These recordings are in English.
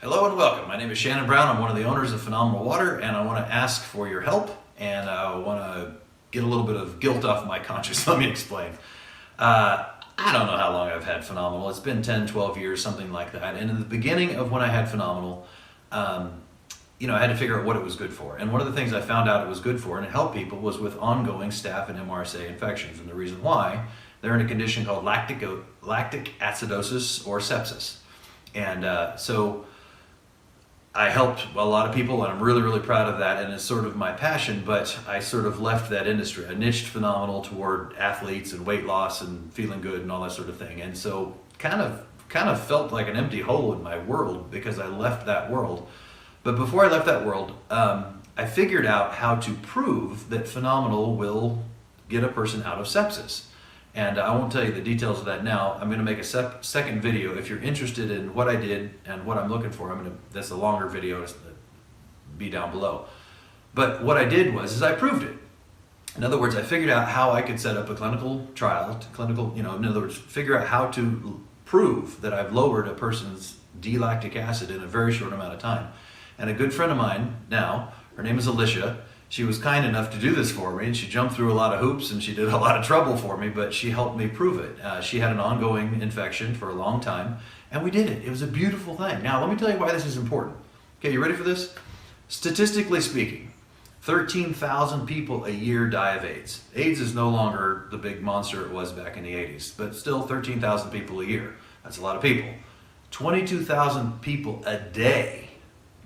Hello and welcome. My name is Shannon Brown. I'm one of the owners of Phenomenal Water, and I want to ask for your help, and I want to get a little bit of guilt off my conscience. Let me explain. I don't know how long I've had Phenomenal. It's been 10, 12 years, something like that. And in the beginning of when I had Phenomenal, I had to figure out what it was good for. And one of the things I found out it was good for, and it helped people, was with ongoing staph and MRSA infections. And the reason why, they're in a condition called lactic acidosis or sepsis. And so I helped a lot of people, and I'm really, really proud of that, and it's sort of my passion, but I sort of left that industry. I niched Phenomenal toward athletes and weight loss and feeling good and all that sort of thing. And so kind of felt like an empty hole in my world because I left that world. But before I left that world, I figured out how to prove that Phenomenal will get a person out of sepsis. And I won't tell you the details of that now. I'm going to make a second video. If you're interested in what I did and what I'm looking for, that's a longer video, it'll be down below. But what I did was I proved it. In other words, I figured out how I could set up a clinical trial, in other words, figure out how to prove that I've lowered a person's D-lactic acid in a very short amount of time. And a good friend of mine now, her name is Alicia. She was kind enough to do this for me, and she jumped through a lot of hoops and she did a lot of trouble for me, but she helped me prove it. She had an ongoing infection for a long time, and we did it. It was a beautiful thing. Now, let me tell you why this is important. Okay, you ready for this? Statistically speaking, 13,000 people a year die of AIDS. AIDS is no longer the big monster it was back in the 80s, but still 13,000 people a year. That's a lot of people. 22,000 people a day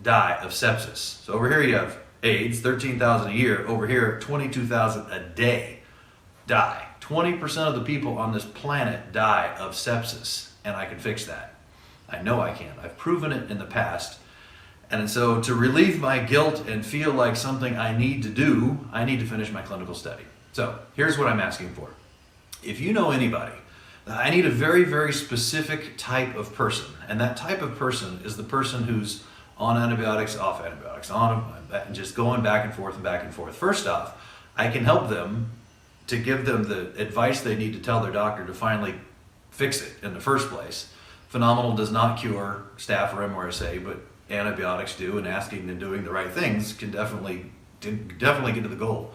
die of sepsis. So over here you have AIDS, 13,000 a year. Over here, 22,000 a day die. 20% of the people on this planet die of sepsis, and I can fix that. I know I can. I've proven it in the past. And so to relieve my guilt and feel like something I need to do, I need to finish my clinical study. So here's what I'm asking for. If you know anybody, I need a very, very specific type of person. And that type of person is the person who's on antibiotics, off antibiotics, and just going back and forth and back and forth. First off, I can help them to give them the advice they need to tell their doctor to finally fix it in the first place. Phenomenal does not cure staph or MRSA, but antibiotics do, and asking and doing the right things can definitely get to the goal.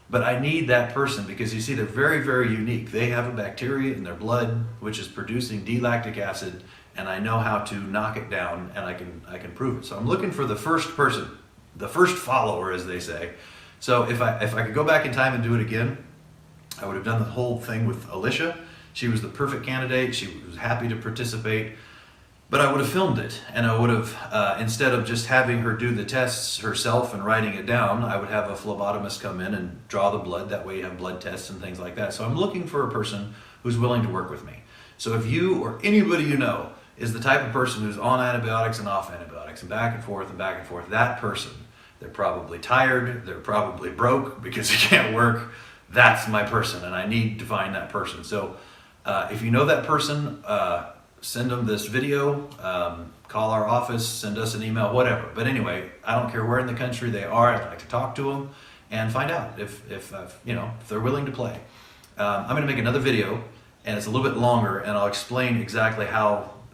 But I need that person because you see they're very, very unique. They have a bacteria in their blood which is producing D-lactic acid, and I know how to knock it down, and I can prove it. So I'm looking for the first person, the first follower, as they say. So if I could go back in time and do it again, I would have done the whole thing with Alicia. She was the perfect candidate. She was happy to participate, but I would have filmed it, and I would have, instead of just having her do the tests herself and writing it down, I would have a phlebotomist come in and draw the blood. That way you have blood tests and things like that. So I'm looking for a person who's willing to work with me. So if you or anybody you know is the type of person who's on antibiotics and off antibiotics and back and forth, that person, they're probably tired, they're probably broke because they can't work. That's my person, and I need to find that person. So if you know that person, send them this video, call our office, send us an email, whatever. But anyway, I don't care where in the country they are. I'd like to talk to them and find out if they're willing to play. I'm going to make another video, and it's a little bit longer, and I'll explain exactly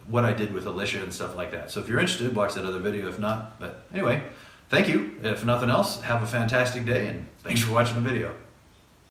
what I did with Alicia and stuff like that. So if you're interested, watch that other video. If not, but anyway, thank you. If nothing else, have a fantastic day, and thanks for watching the video.